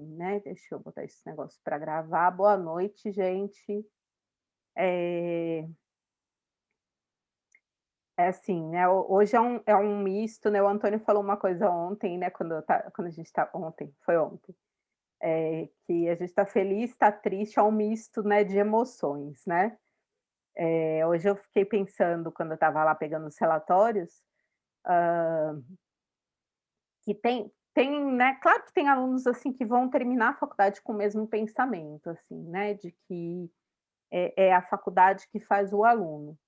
né, deixa eu botar esse negócio para gravar. Boa noite, gente. É, é assim, né, hoje é um misto, né, o Antônio falou uma coisa ontem, né, quando a gente está ontem, foi ontem, que a gente está feliz, está triste, é um misto, né, de emoções, né. Hoje eu fiquei pensando, quando eu estava lá pegando os relatórios, que tem, né, claro que tem alunos, assim, que vão terminar a faculdade com o mesmo pensamento, assim, né, de que é a faculdade que faz o aluno.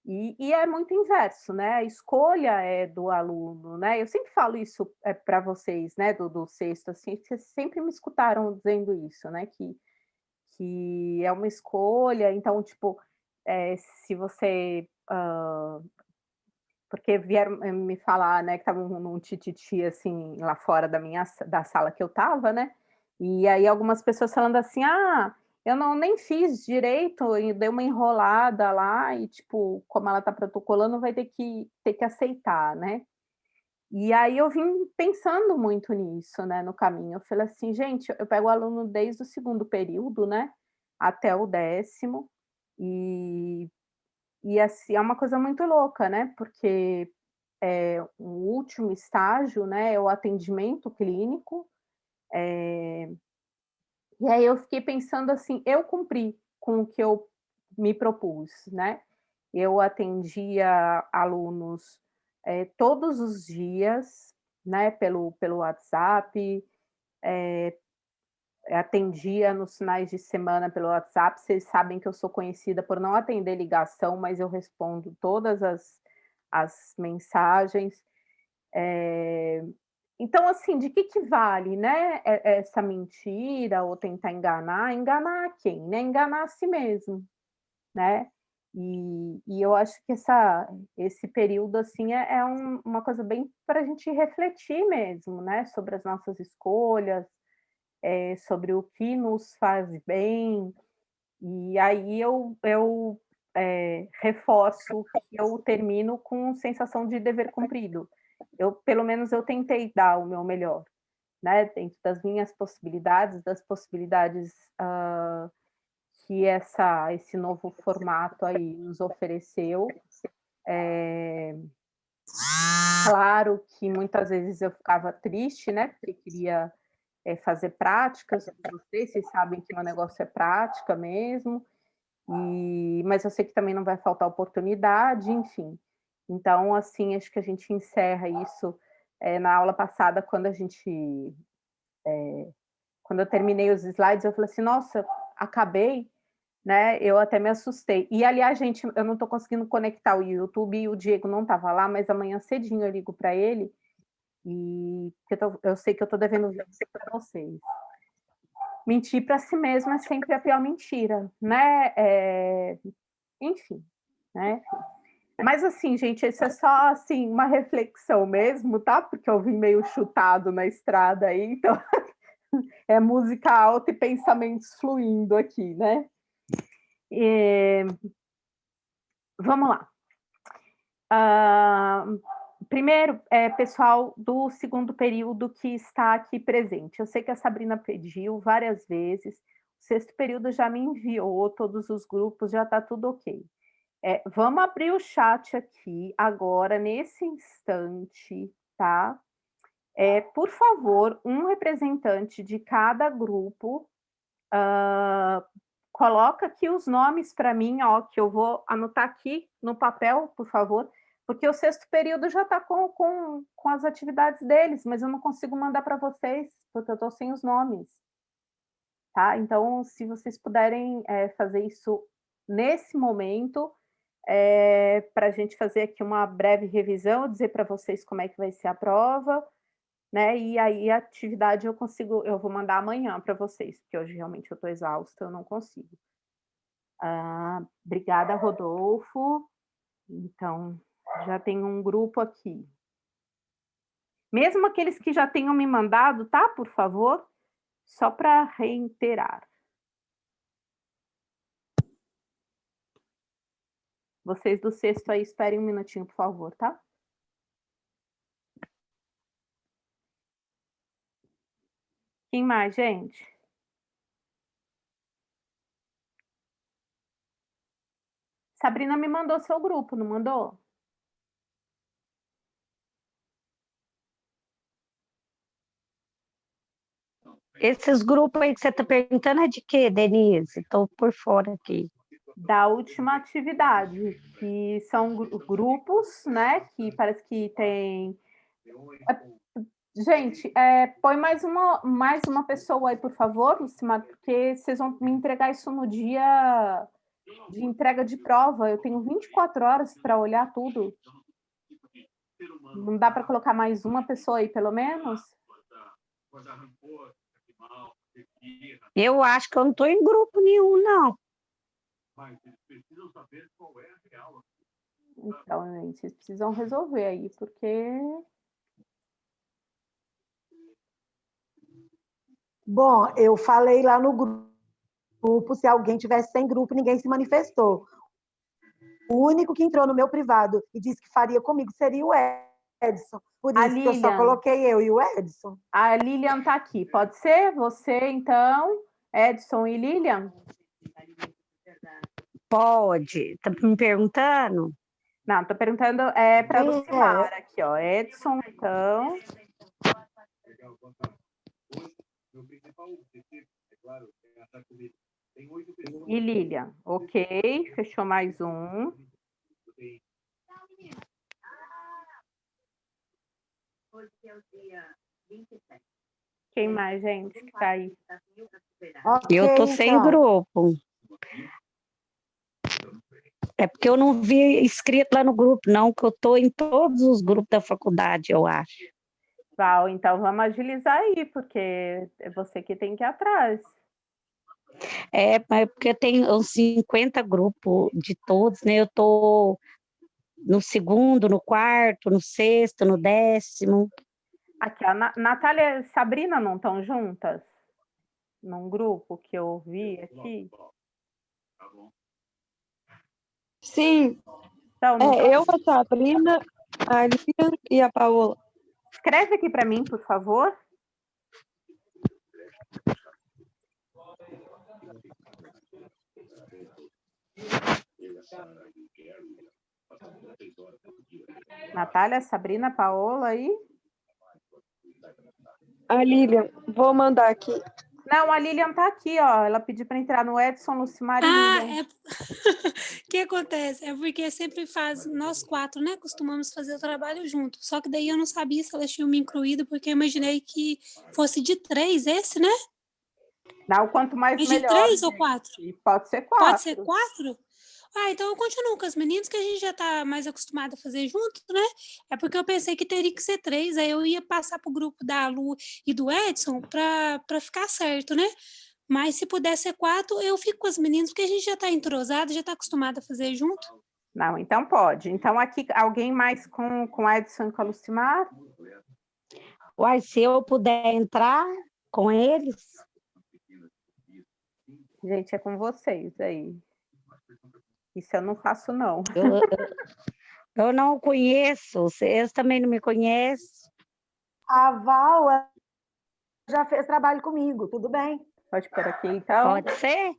E é muito inverso, né, a escolha é do aluno, né, eu sempre falo isso, pra vocês, né, do sexto, assim, vocês sempre me escutaram dizendo isso, né, que é uma escolha, então, tipo, se você, porque vieram, me falar, né, que estavam num tititi, assim, lá fora da sala que eu estava, né, e aí algumas pessoas falando assim: "Ah, eu não nem fiz direito e dei uma enrolada lá e, tipo, como ela está protocolando, vai ter que aceitar", né. E aí eu vim pensando muito nisso, né, no caminho. Eu falei assim: "Gente, eu pego o aluno desde o segundo período, né, até o 10º, e assim, é uma coisa muito louca, né, porque o último estágio, né, é o atendimento clínico, e aí eu fiquei pensando assim, eu cumpri com o que eu me propus, né. Eu atendia alunos, todos os dias, né, pelo WhatsApp, atendia nos finais de semana pelo WhatsApp. Vocês sabem que eu sou conhecida por não atender ligação, mas eu respondo todas as mensagens. Eh Então, assim, de que vale, né, essa mentira ou tentar enganar? Enganar quem, né? Enganar a si mesmo, né. E eu acho que esse período, assim, uma coisa bem para a gente refletir mesmo, né, sobre as nossas escolhas, sobre o que nos faz bem. E aí eu reforço que eu termino com sensação de dever cumprido. Pelo menos eu tentei dar o meu melhor, né, dentro das minhas possibilidades, das possibilidades, que esse novo formato aí nos ofereceu. Claro que muitas vezes eu ficava triste, né, porque queria, fazer práticas com vocês sabem que meu negócio é prática mesmo, mas eu sei que também não vai faltar oportunidade, enfim. Então, assim, acho que a gente encerra isso, na aula passada, quando eu terminei os slides, eu falei assim: "Nossa, acabei", né, eu até me assustei. E, aliás, gente, eu não estou conseguindo conectar o YouTube e o Diego não estava lá, mas amanhã cedinho eu ligo para ele, porque eu sei que eu estou devendo vídeo para vocês. Mentir para si mesmo é sempre a pior mentira, né, enfim, né. Mas, assim, gente, isso é só, assim, uma reflexão mesmo, tá, porque eu vim meio chutado na estrada aí, então é música alta e pensamentos fluindo aqui, né. Eh, Vamos lá. Ah, primeiro, pessoal do segundo período que está aqui presente. Eu sei que a Sabrina pediu várias vezes, o sexto período já me enviou todos os grupos, já está tudo ok. Vamos abrir o chat aqui agora, nesse instante, tá? Por favor, um representante de cada grupo, coloca aqui os nomes para mim, ó, que eu vou anotar aqui no papel, por favor, porque o sexto período já está com as atividades deles, mas eu não consigo mandar para vocês, porque eu estou sem os nomes, tá? Então, se vocês puderem, fazer isso nesse momento, para a gente fazer aqui uma breve revisão, dizer para vocês como é que vai ser a prova, né, e aí a atividade eu vou mandar amanhã para vocês, porque hoje realmente eu estou exausta, eu não consigo. Obrigada, Rodolfo. Então, já tem um grupo aqui. Mesmo aqueles que já tenham me mandado, tá, por favor? Só para reiterar. Vocês do sexto aí, esperem um minutinho, por favor, tá? Quem mais, gente? Sabrina me mandou seu grupo, não mandou? Esses grupos aí que você está perguntando é de quê, Denise? Estou por fora aqui. Da última atividade, que são grupos, né? Que parece que tem. Gente, põe mais uma pessoa aí, por favor, Lucimar, porque vocês vão me entregar isso no dia de entrega de prova. Eu tenho 24 horas para olhar tudo. Não dá para colocar mais uma pessoa aí, pelo menos? Eu acho que eu não estou em grupo nenhum, não. Então, gente, vocês precisam resolver aí, porque. Bom, eu falei lá no grupo, se alguém tivesse sem grupo, ninguém se manifestou. O único que entrou no meu privado e disse que faria comigo seria o Edson. Por isso que eu só coloquei eu e o Edson. A Lilian está aqui. Pode ser? Você, então, Edson e Lilian? Pode. Está me perguntando? Não, estou perguntando para a Lucimar aqui, ó. Edson, então. E Lilian. Ok, fechou mais um. Quem mais, gente, que está aí? Okay, eu estou sem grupo. É porque eu não vi escrito lá no grupo, não, que eu estou em todos os grupos da faculdade, eu acho. Val, então vamos agilizar aí, porque é você que tem que ir atrás. É, porque tem uns 50 grupos de todos, né? Eu estou no segundo, no quarto, no sexto, no 10º. Aqui, a Natália e Sabrina não estão juntas? Num grupo que eu vi aqui? Sim. Então, eu, a Sabrina, a Lilian e a Paola. Escreve aqui para mim, por favor. Natália, Sabrina, Paola aí? A Lilian, vou mandar aqui. Não, a Lilian tá aqui, ó. Ela pediu para entrar no Edson, Lucimar e Lilian. O que acontece? É porque sempre faz, nós 4, né? Costumamos fazer o trabalho junto. Só que daí eu não sabia se elas tinham me incluído, porque eu imaginei que fosse de 3 esse, né? Não, quanto mais Mas melhor. De 3 ou 4? Pode ser 4. Pode ser 4? Ah, então eu continuo com as meninas, que a gente já tá mais acostumado a fazer junto, né? É porque eu pensei que teria que ser 3, aí eu ia passar pro grupo da Lu e do Edson para ficar certo, né? Mas se puder ser 4, eu fico com as meninas, porque a gente já está entrosado, já está acostumado a fazer junto. Não, então pode. Então aqui, alguém mais com Edson e com a Lucimar? Uai, se eu puder entrar com eles... Gente, é com vocês aí. Isso eu não faço, não. Eu não conheço, vocês também não me conhecem. A Val já fez trabalho comigo, tudo bem? Pode pôr aqui, então? Pode ser?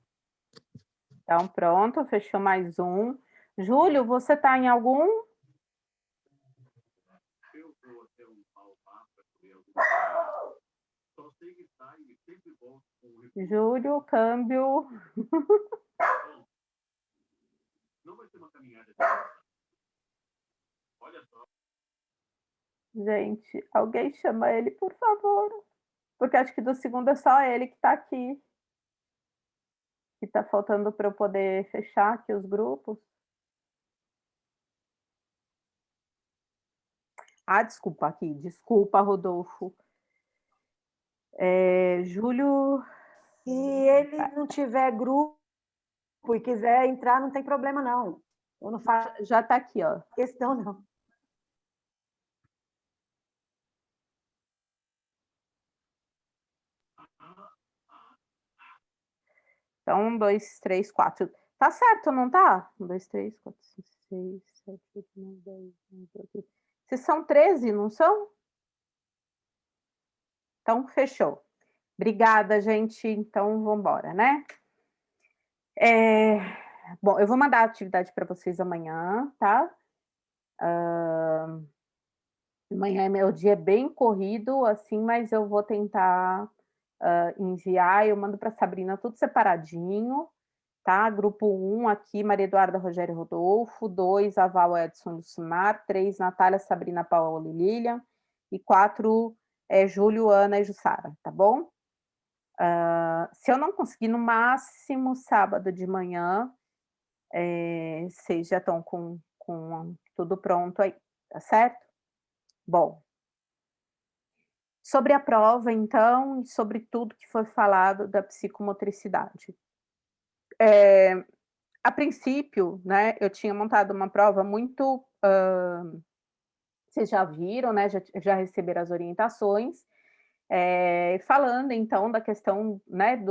Então, pronto, fechou mais um. Júlio, você está em algum? Júlio, câmbio. Gente, alguém chama ele, por favor. Porque acho que do segundo é só ele que está aqui. Que está faltando para eu poder fechar aqui os grupos. Ah, desculpa aqui. Desculpa, Rodolfo. Júlio... Se ele não tiver grupo e quiser entrar, não tem problema, não. Eu não faço... Já está aqui, ó. Questão, não. Então, 1, 2, 3, 4. Tá certo, não tá? 1, 2, 3, 4, 5, 6, 7, 8, 9, 10, 11, 12. Vocês são 13, não são? Então, fechou. Obrigada, gente. Então, vamos embora, né? Bom, eu vou mandar a atividade para vocês amanhã, tá? Amanhã é meu dia bem corrido, assim, mas eu vou tentar enviar. Eu mando para a Sabrina tudo separadinho, tá? Grupo 1 aqui, Maria Eduarda, Rogério Rodolfo. 2, Aval, Edson, Lucimar. 3, Natália, Sabrina, Paola e Lilian. E 4, Júlio, Ana e Jussara, tá bom? Se eu não conseguir, no máximo sábado de manhã, vocês já estão com tudo pronto aí, tá certo? Bom, sobre a prova, então, e sobre tudo que foi falado da psicomotricidade. A princípio, né, eu tinha montado uma prova muito. Vocês já viram, né? Já receberam as orientações, falando então da questão, né,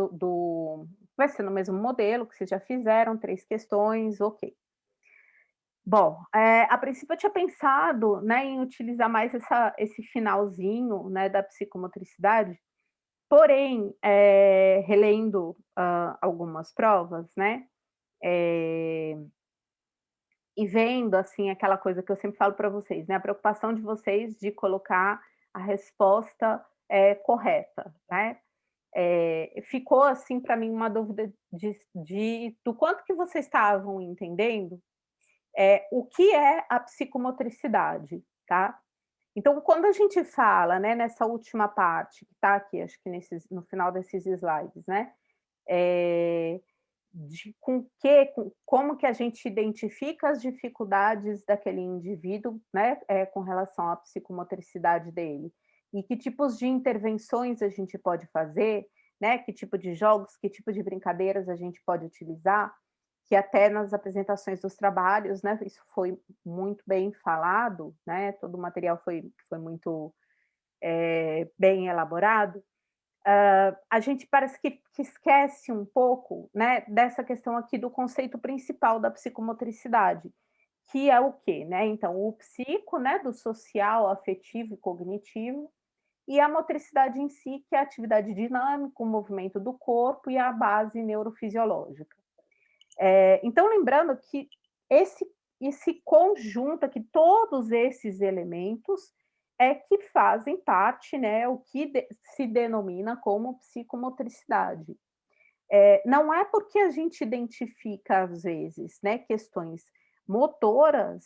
vai ser no mesmo modelo que vocês já fizeram, 3 questões, ok. Bom, a princípio eu tinha pensado, né, em utilizar mais esse finalzinho, né, da psicomotricidade, porém, relendo algumas provas, né, e vendo, assim, aquela coisa que eu sempre falo para vocês, né, a preocupação de vocês de colocar a resposta correta, né. Ficou, assim, para mim uma dúvida do quanto que vocês estavam entendendo o que é a psicomotricidade, tá? Então, quando a gente fala, né, nessa última parte, que está aqui, acho que no final desses slides, né, como que a gente identifica as dificuldades daquele indivíduo, né, com relação à psicomotricidade dele, e que tipos de intervenções a gente pode fazer, né, que tipo de jogos, que tipo de brincadeiras a gente pode utilizar, que até nas apresentações dos trabalhos, né, isso foi muito bem falado, né, todo o material foi muito bem elaborado. A gente parece que esquece um pouco, né, dessa questão aqui do conceito principal da psicomotricidade, que é o quê, né? Então, o psico, né, do social, afetivo e cognitivo, e a motricidade em si, que é a atividade dinâmica, o movimento do corpo e a base neurofisiológica. Então, lembrando que esse conjunto aqui, todos esses elementos que fazem parte, né, o que se denomina como psicomotricidade. Não é porque a gente identifica, às vezes, né, questões motoras,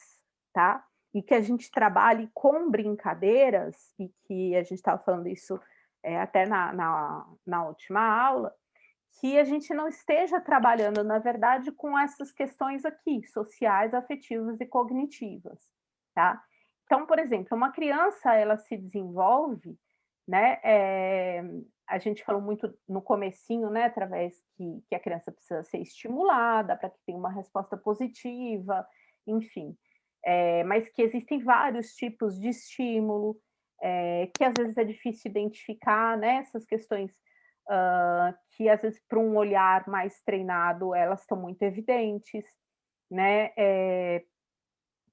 tá? E que a gente trabalhe com brincadeiras, e que a gente estava falando isso até na última aula, que a gente não esteja trabalhando, na verdade, com essas questões aqui, sociais, afetivas e cognitivas, tá? Então, por exemplo, uma criança, ela se desenvolve, né, a gente falou muito no comecinho, né, através que a criança precisa ser estimulada para que tenha uma resposta positiva, enfim, mas que existem vários tipos de estímulo, que às vezes é difícil identificar, né, essas questões que às vezes para um olhar mais treinado elas estão muito evidentes, né?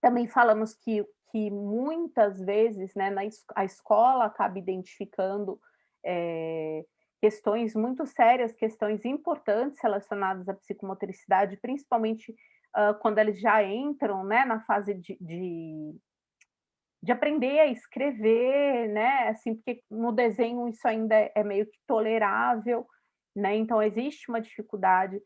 Também falamos que muitas vezes, né, a escola acaba identificando questões muito sérias, questões importantes relacionadas à psicomotricidade, principalmente quando eles já entram, né, na fase de aprender a escrever, né, assim, porque no desenho isso ainda é meio que tolerável, né, então existe uma dificuldade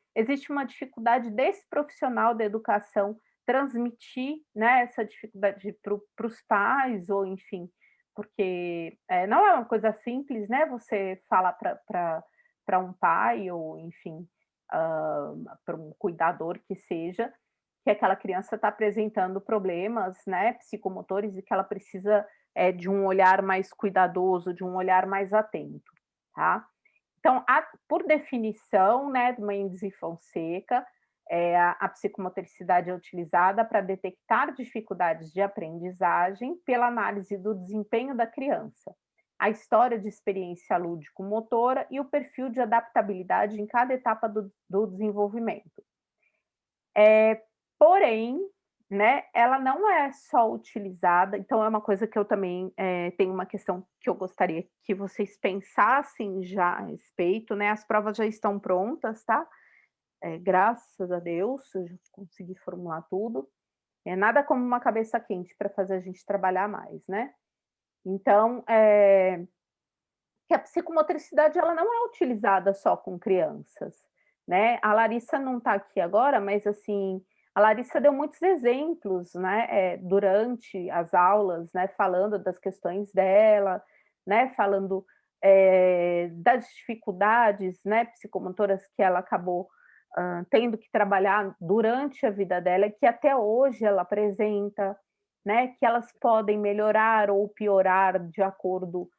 desse profissional da educação transmitir, né, essa dificuldade para os pais ou enfim, porque, não é uma coisa simples, né, você falar para um pai ou enfim, para um cuidador que seja, que aquela criança está apresentando problemas, né, psicomotores e que ela precisa de um olhar mais cuidadoso, de um olhar mais atento, tá? Então, por definição, né, do Mendes e Fonseca, a psicomotricidade é utilizada para detectar dificuldades de aprendizagem pela análise do desempenho da criança, a história de experiência lúdico-motora e o perfil de adaptabilidade em cada etapa do desenvolvimento. Porém, né, ela não é só utilizada, então é uma coisa que eu também, tenho uma questão que eu gostaria que vocês pensassem já a respeito, né, as provas já estão prontas, tá, graças a Deus, eu já consegui formular tudo, nada como uma cabeça quente para fazer a gente trabalhar mais, né. Então, que a psicomotricidade ela não é utilizada só com crianças, né. A Larissa não está aqui agora, mas, assim, a Larissa deu muitos exemplos, né, durante as aulas, né, falando das questões dela, né, falando, das dificuldades, né, psicomotoras que ela acabou, tendo que trabalhar durante a vida dela e que até hoje ela apresenta, né, que elas podem melhorar ou piorar de acordo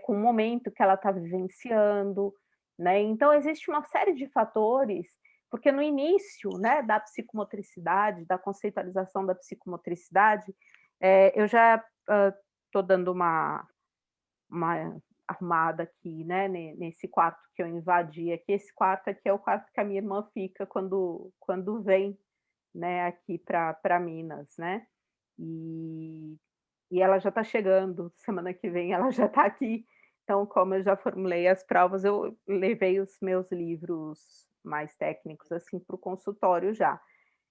com o momento que ela está vivenciando, né. Então existe uma série de fatores, porque no início, né, da psicomotricidade, da conceitualização da psicomotricidade, eu já, estou dando uma arrumada aqui, né, nesse quarto que eu invadi aqui, esse quarto aqui é o quarto que a minha irmã fica quando vem, né, aqui para Minas, né. E e ela já está chegando, semana que vem ela já está aqui, então como eu já formulei as provas, eu levei os meus livros mais técnicos, assim, para o consultório já.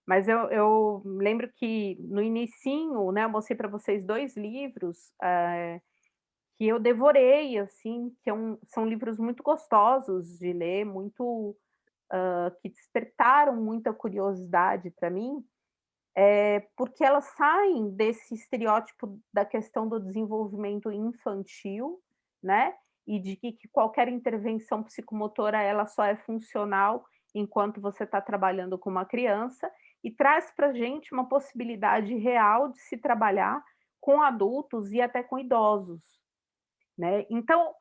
Mas eu lembro que no inicinho, né, eu mostrei para vocês 2 livros, que eu devorei, assim, que são livros muito gostosos de ler, muito, que despertaram muita curiosidade para mim, porque elas saem desse estereótipo da questão do desenvolvimento infantil, né, e de que qualquer intervenção psicomotora ela só é funcional enquanto você está trabalhando com uma criança, e traz para a gente uma possibilidade real de se trabalhar com adultos e até com idosos, né. Então,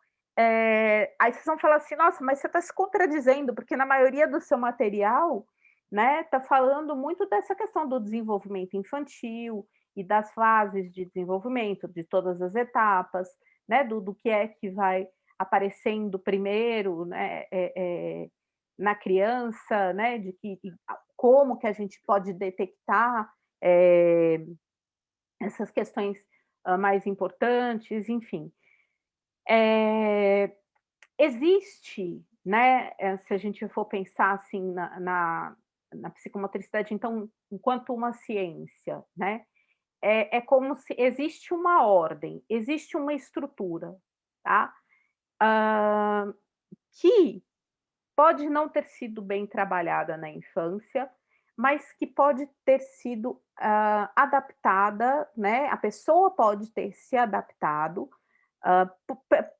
aí vocês vão falar assim: "Nossa, mas você está se contradizendo, porque na maioria do seu material, né, tá falando muito dessa questão do desenvolvimento infantil e das fases de desenvolvimento, de todas as etapas, né, do que é que vai aparecendo primeiro, né, na criança, né, de que como que a gente pode detectar, eh, essas questões, mais importantes, enfim. Eh, Existe, né, se a gente for pensar, assim, na psicomotricidade, então, enquanto uma ciência, né, é como se existe uma ordem, existe uma estrutura, tá, hã, que pode não ter sido bem trabalhada na infância, mas que pode ter sido, adaptada, né, a pessoa pode ter se adaptado,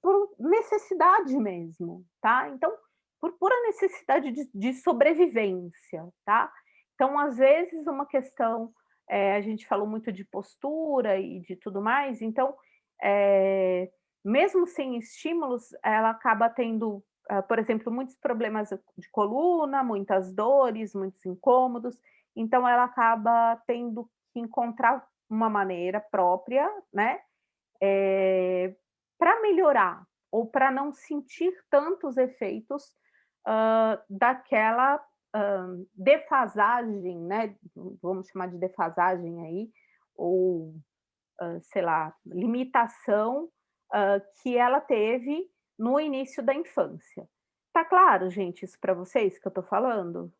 por necessidade mesmo, tá. Então, por pura necessidade de sobrevivência, tá. Então, às vezes, uma questão, a gente falou muito de postura e de tudo mais, então, mesmo sem estímulos, ela acaba tendo, por exemplo, muitos problemas de coluna, muitas dores, muitos incômodos, então ela acaba tendo que encontrar uma maneira própria, né, para melhorar ou para não sentir tantos efeitos, daquela, defasagem, né, vamos chamar de defasagem aí, ou, sei lá, limitação, que ela teve no início da infância. Tá claro, gente, isso para vocês que eu estou falando?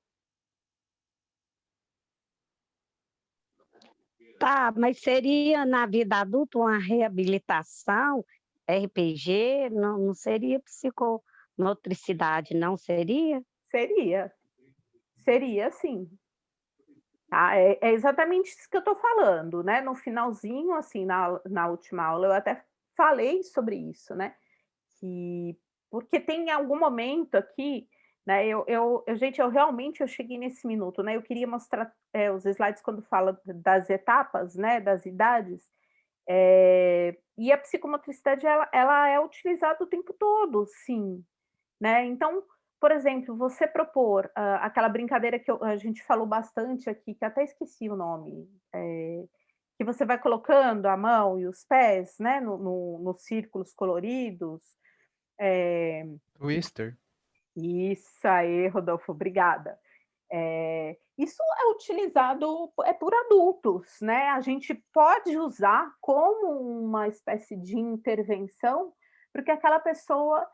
Tá, mas seria na vida adulta uma reabilitação, RPG, não seria psicomotricidade, não seria? Seria, seria sim. Tá, é exatamente isso que eu estou falando, né, no finalzinho, assim, na última aula, eu até falei sobre isso, né, que porque tem algum momento aqui, né, gente, eu realmente eu cheguei nesse minuto, né, eu queria mostrar, os slides quando fala das etapas, né, das idades, e a psicomotricidade ela é utilizada o tempo todo, sim, né, então, por exemplo, você propor, aquela brincadeira que a gente falou bastante aqui, que até esqueci o nome, que você vai colocando a mão e os pés, né, nos círculos coloridos, eh Twister. isso aí, Rodolfo, obrigada. Isso é utilizado por adultos, né? A gente pode usar como uma espécie de intervenção, porque aquela pessoa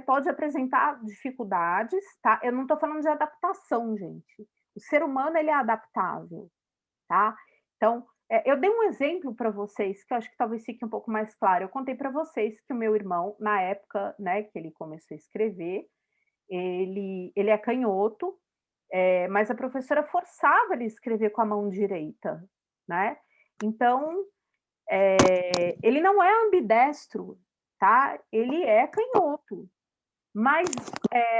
pode apresentar dificuldades, tá? Eu não estou falando de adaptação, gente. O ser humano ele é adaptável, tá? Então, eu dei um exemplo para vocês que eu acho que talvez fique um pouco mais claro. Eu contei para vocês que o meu irmão, na época, né, que ele começou a escrever, ele é canhoto, mas a professora forçava ele a escrever com a mão direita, né? Então, ele não é ambidestro, tá? Ele é canhoto, mas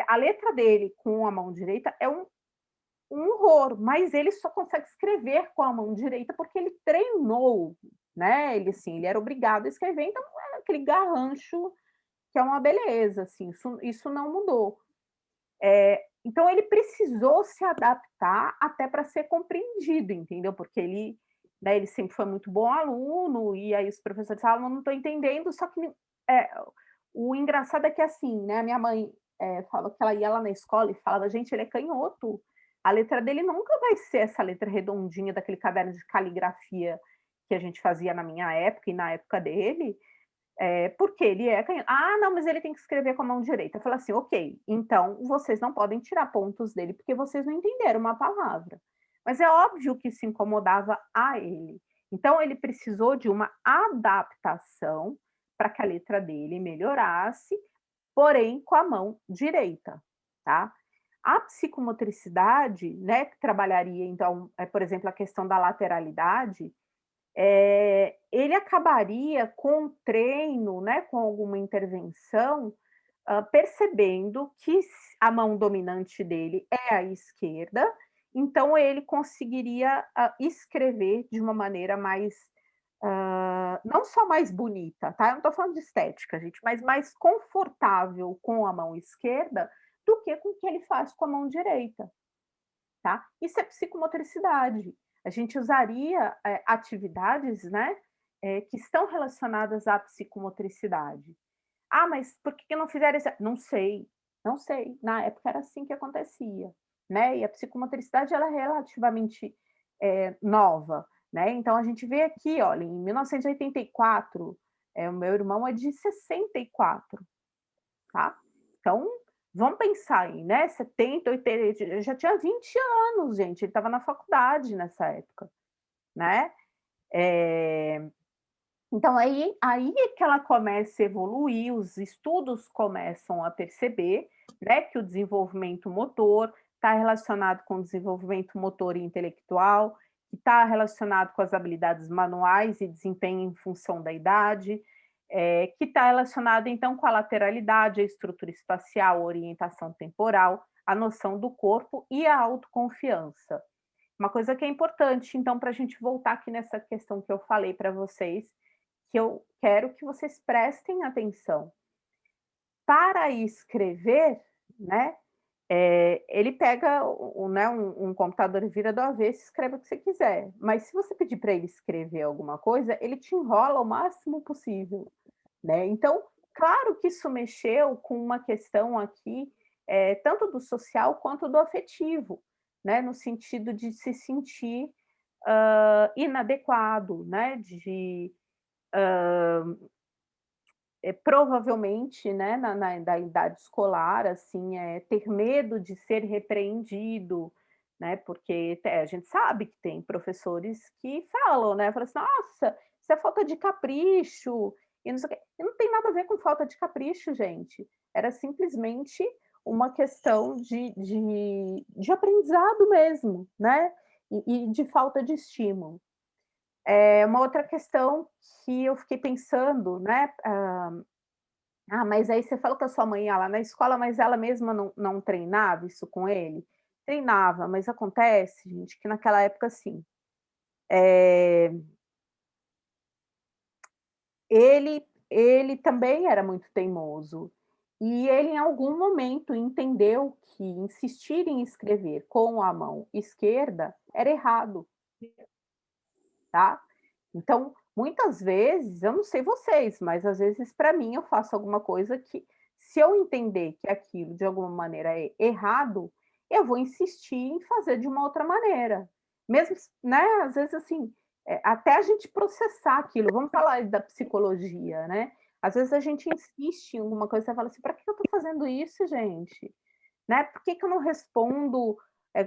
a letra dele com a mão direita é um horror, mas ele só consegue escrever com a mão direita porque ele treinou, né? Ele assim, ele era obrigado a escrever, então é aquele garrancho que é uma beleza, assim, isso não mudou. Então ele precisou se adaptar até para ser compreendido, entendeu? Porque ele, né, ele sempre foi muito bom aluno, e aí os professores falavam, não estou entendendo, só que o engraçado é que assim, né, a minha mãe falou que ela ia lá na escola e falava, gente, ele é canhoto, a letra dele nunca vai ser essa letra redondinha daquele caderno de caligrafia que a gente fazia na minha época e na época dele, porque ele é canhoto. Ah, não, mas ele tem que escrever com a mão direita. Eu falei assim, ok, então vocês não podem tirar pontos dele porque vocês não entenderam uma palavra. Mas é óbvio que isso incomodava a ele. Então ele precisou de uma adaptação para que a letra dele melhorasse, porém com a mão direita, tá? A psicomotricidade, né, que trabalharia, então, por exemplo, a questão da lateralidade, ele acabaria com treino, né, com alguma intervenção, percebendo que a mão dominante dele é a esquerda, então ele conseguiria escrever de uma maneira mais, não só mais bonita, tá? Eu não estou falando de estética, gente, mas mais confortável com a mão esquerda do que com o que ele faz com a mão direita, tá? Isso é psicomotricidade. A gente usaria atividades, né, que estão relacionadas à psicomotricidade. Ah, mas por que não fizeram isso? Não sei, não sei. Na época era assim que acontecia, né? E a psicomotricidade ela é relativamente nova, né? Então a gente vê aqui, olha, em 1984, o meu irmão é de 64, tá? Então vamos pensar aí, né? 70, 80, eu já tinha 20 anos, gente. Ele estava na faculdade nessa época, né? Então, aí é que ela começa a evoluir, os estudos começam a perceber, né, que o desenvolvimento motor está relacionado com o desenvolvimento motor e intelectual, que está relacionado com as habilidades manuais e desempenho em função da idade, que está relacionado, então, com a lateralidade, a estrutura espacial, a orientação temporal, a noção do corpo e a autoconfiança. Uma coisa que é importante, então, para a gente voltar aqui nessa questão que eu falei para vocês, que eu quero que vocês prestem atenção. Para escrever, né, ele pega né, um computador e vira do avesso e escreve o que você quiser. Mas se você pedir para ele escrever alguma coisa, ele te enrola o máximo possível, né? Então, claro que isso mexeu com uma questão aqui, tanto do social quanto do afetivo, né? No sentido de se sentir inadequado, né? Provavelmente, né, da idade escolar, assim, ter medo de ser repreendido, né, porque a gente sabe que tem professores que falam, né, falam assim, nossa, isso é falta de capricho, e não sei o quê. E não tem nada a ver com falta de capricho, gente, era simplesmente uma questão de aprendizado mesmo, né, e de falta de estímulo. Uma outra questão que eu fiquei pensando, né, mas aí você falou que a sua mãe ia lá na escola, mas ela mesma não treinava isso com ele? Treinava, mas acontece, gente, que naquela época, assim, ele também era muito teimoso, e ele em algum momento entendeu que insistir em escrever com a mão esquerda era errado, tá? Então, muitas vezes, eu não sei vocês, mas às vezes para mim eu faço alguma coisa que, se eu entender que aquilo de alguma maneira é errado, eu vou insistir em fazer de uma outra maneira. Mesmo, né, às vezes, assim, até a gente processar aquilo. Vamos falar da psicologia, né? Às vezes a gente insiste em alguma coisa e fala assim: para que eu estou fazendo isso, gente? Né? Por que eu não respondo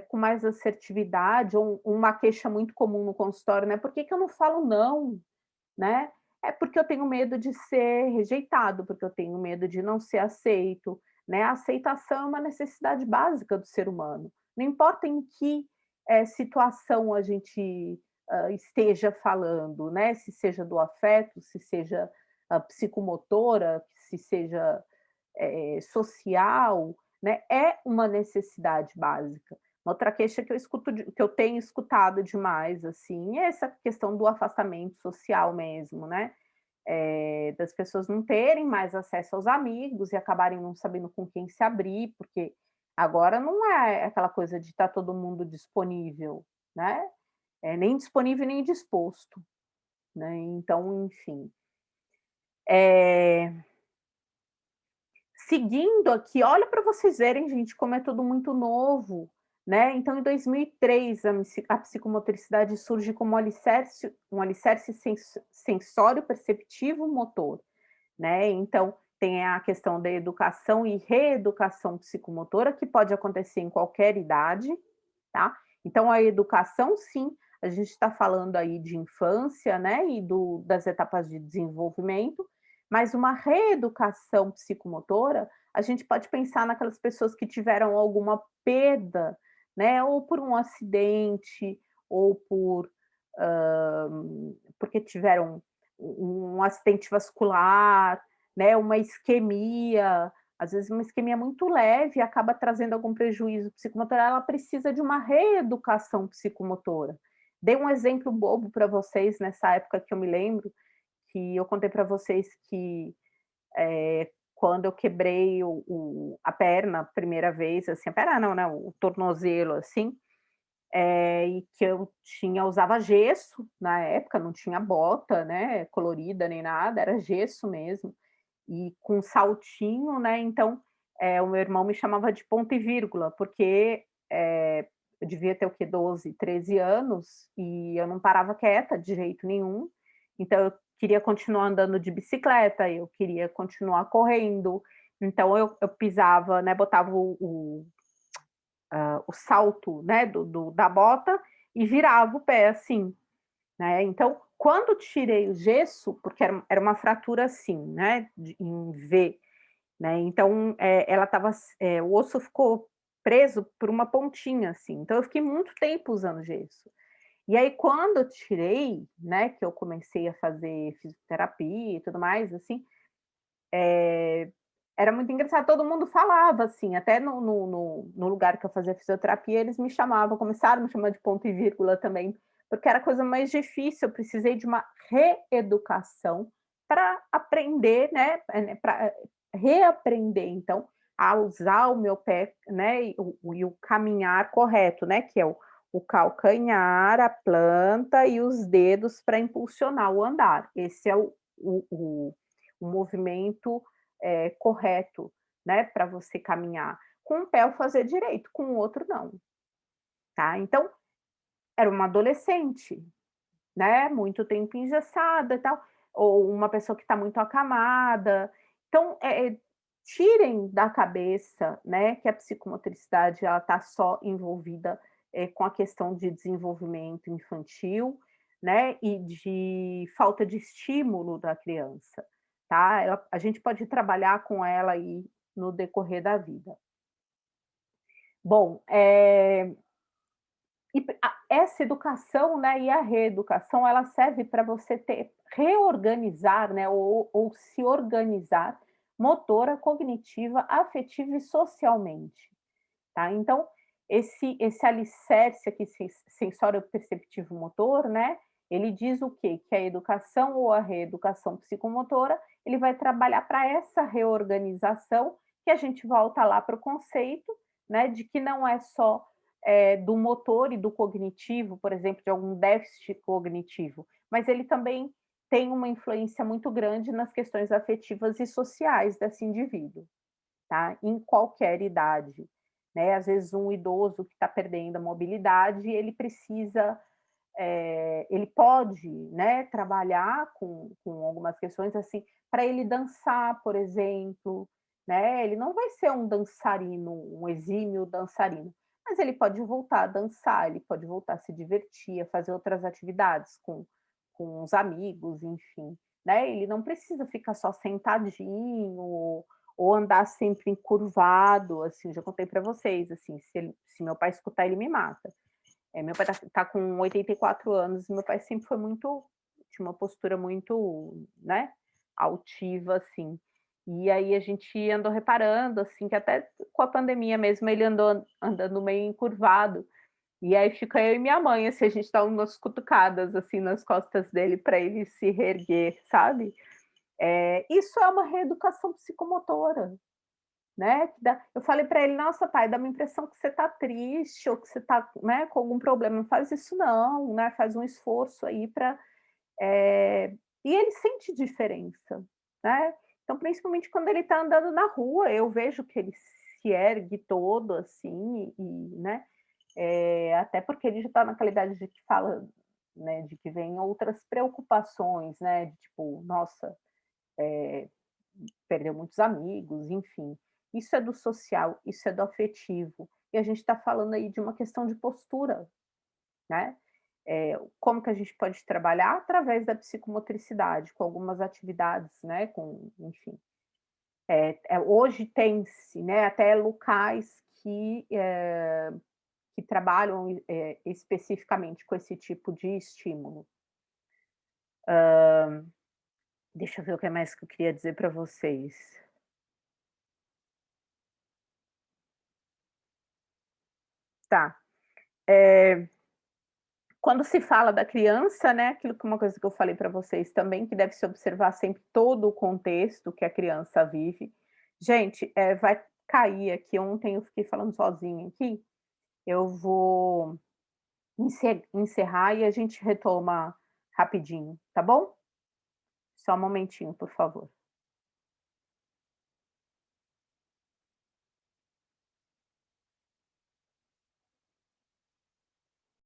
com mais assertividade? Ou uma queixa muito comum no consultório, né? Por que eu não falo não? Né? É porque eu tenho medo de ser rejeitado, porque eu tenho medo de não ser aceito, né? A aceitação é uma necessidade básica do ser humano. Não importa em que situação a gente esteja falando, né? Se seja do afeto, se seja psicomotora, se seja social, né? É uma necessidade básica. Outra queixa que eu tenho escutado demais, assim, é essa questão do afastamento social mesmo, né? Das pessoas não terem mais acesso aos amigos e acabarem não sabendo com quem se abrir, porque agora não é aquela coisa de estar todo mundo disponível, né? Nem disponível nem disposto, né? Então, enfim. Seguindo aqui, olha para vocês verem, gente, como é tudo muito novo, né? Então, em 2003, a psicomotricidade surge como um alicerce sensório perceptivo motor, né? Então, tem a questão da educação e reeducação psicomotora, que pode acontecer em qualquer idade, tá? Então, a educação, sim, a gente está falando aí de infância, né? E das etapas de desenvolvimento, mas uma reeducação psicomotora, a gente pode pensar naquelas pessoas que tiveram alguma perda, né? Ou por um acidente, ou porque tiveram um acidente vascular, né? Uma isquemia, às vezes uma isquemia muito leve acaba trazendo algum prejuízo psicomotor, ela precisa de uma reeducação psicomotora. Dei um exemplo bobo para vocês nessa época que eu me lembro, que eu contei para vocês que quando eu quebrei a perna a primeira vez, assim, a perna não, né, o tornozelo, assim, e que eu usava gesso na época, não tinha bota, né, colorida nem nada, era gesso mesmo, e com saltinho, né, então o meu irmão me chamava de ponto e vírgula, porque eu devia ter o quê? 12, 13 anos, e eu não parava quieta de jeito nenhum, então eu queria continuar andando de bicicleta, eu queria continuar correndo, então eu pisava, né, botava o salto, né, da bota e virava o pé assim, né? Então, quando tirei o gesso, porque era uma fratura assim, né, em V, né? Então, ela estava, o osso ficou preso por uma pontinha assim. Então, eu fiquei muito tempo usando gesso. E aí, quando eu tirei, né, que eu comecei a fazer fisioterapia e tudo mais, assim, era muito engraçado, todo mundo falava, assim, até no lugar que eu fazia fisioterapia, eles me chamavam, começaram a me chamar de ponto e vírgula também, porque era a coisa mais difícil, eu precisei de uma reeducação para aprender, né, para reaprender, então, a usar o meu pé, né, e o caminhar correto, né, que é o calcanhar, a planta e os dedos para impulsionar o andar. Esse é o movimento correto, né, para você caminhar. Com um pé eu fazia direito, com o outro não, tá? Então, era uma adolescente, né, muito tempo engessada e tal, ou uma pessoa que está muito acamada. Então, tirem da cabeça, né, que a psicomotricidade ela está só envolvida com a questão de desenvolvimento infantil, né, e de falta de estímulo da criança, tá? A gente pode trabalhar com ela aí no decorrer da vida. Bom, essa educação, né, e a reeducação, ela serve para você reorganizar, né, ou se organizar motora, cognitiva, afetiva e socialmente, tá? Então, esse alicerce aqui, sensório perceptivo motor, né, ele diz o quê? Que a educação ou a reeducação psicomotora, ele vai trabalhar para essa reorganização, que a gente volta lá para o conceito, né, de que não é só do motor e do cognitivo, por exemplo, de algum déficit cognitivo, mas ele também tem uma influência muito grande nas questões afetivas e sociais desse indivíduo, tá? Em qualquer idade. né? Às vezes um idoso que está perdendo a mobilidade, ele precisa, ele pode, né, trabalhar com algumas questões assim, para ele dançar, por exemplo, né? Ele não vai ser um dançarino, um exímio dançarino, mas ele pode voltar a dançar, ele pode voltar a se divertir, a fazer outras atividades com os amigos, enfim, né? Ele não precisa ficar só sentadinho ou andar sempre encurvado, assim, já contei para vocês, assim, se meu pai escutar, ele me mata. Meu pai tá com 84 anos, e meu pai sempre foi muito, tinha uma postura muito, né, altiva, assim. E aí a gente andou reparando, assim, que até com a pandemia mesmo ele andou andando meio encurvado. E aí fica eu e minha mãe, assim, a gente dá umas cutucadas, assim, nas costas dele para ele se reerguer, sabe? Isso é uma reeducação psicomotora, né? Eu falei para ele: nossa, pai, dá uma impressão que você está triste ou que você está, né, com algum problema. Não faz isso, não, né? Faz um esforço aí para. E ele sente diferença, né? Então, principalmente quando ele está andando na rua, eu vejo que ele se ergue todo assim, né? Até porque ele já está na qualidade de que fala, né, de que vem outras preocupações, né? De tipo, nossa, perdeu muitos amigos, enfim. Isso é do social, isso é do afetivo. E a gente está falando aí de uma questão de postura, né? Como que a gente pode trabalhar através da psicomotricidade, com algumas atividades, né? Enfim. Hoje tem-se, né, até locais que trabalham especificamente com esse tipo de estímulo. Deixa eu ver o que mais que eu queria dizer para vocês. Tá. Quando se fala da criança, né, aquilo que uma coisa que eu falei para vocês também, que deve se observar sempre todo o contexto que a criança vive. Gente, vai cair aqui. Ontem eu fiquei falando sozinha aqui. Eu vou encerrar e a gente retoma rapidinho, tá bom? Só um momentinho, por favor.